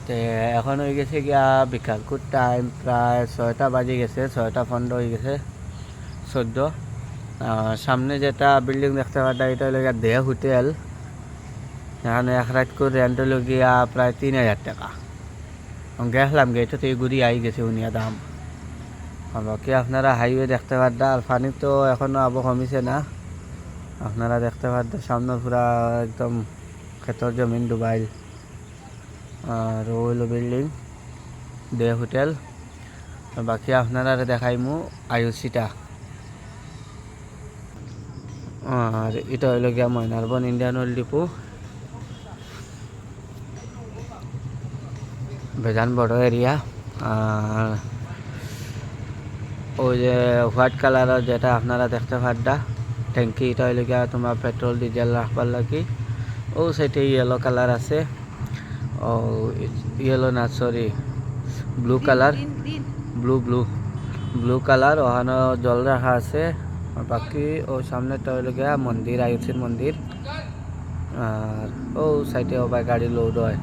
তো এখন হয়ে গেছে গিয়া বিকালকুর টাইম প্রায় 6টা বাজে গেছে, 6টা 15 হয়ে গেছে 14। সামনে যেটা বিল্ডিং দেখতে পাচ্ছি এটা হলো গিয়া দেহ হোটেল। এখানে এক রাত করে রেন্ট হলো গিয়া প্রায় 3000 টাকা। গেছিলাম গেটতে ঘুরি আই গেছে উনিয়া দাম। আর বাকি আপনারা হাইওয়ে দেখতে পাচ্ছেন, আর পানি তো এখনো আবো কমিছে না। আপনারা দেখতে পাচ্ছেন সামনে পুরা একদম ক্ষেতর জমিন ডুবাইল। আর ও হলো বিল্ডিং ডে হোটেল। বাকি আপনারা দেখাইমু আয়ুষিটা। আর এটা হইল গিয়া ময়নারবন ইন্ডিয়ান অয়েল ডিপো। বেজান বড় এরিয়া। আর ওই যে হোয়াইট কালারের যেটা আপনারা দেখতে পাচ্ছেন ট্যাঙ্কি, এটা হইল গিয়া তোমার পেট্রোল ডিজেল রাখবার লাগি। ও সাইডে ইয়েলো কালার আছে, ও ইয়েলো না sorry blue colour, blue colour. ওখানে জল রাখা আছে। আর বাকি ও সামনেটা হইল গিয়া মন্দির, আয়ুষির মন্দির। আর ও সাইডে ও গাড়ি লোড হয়।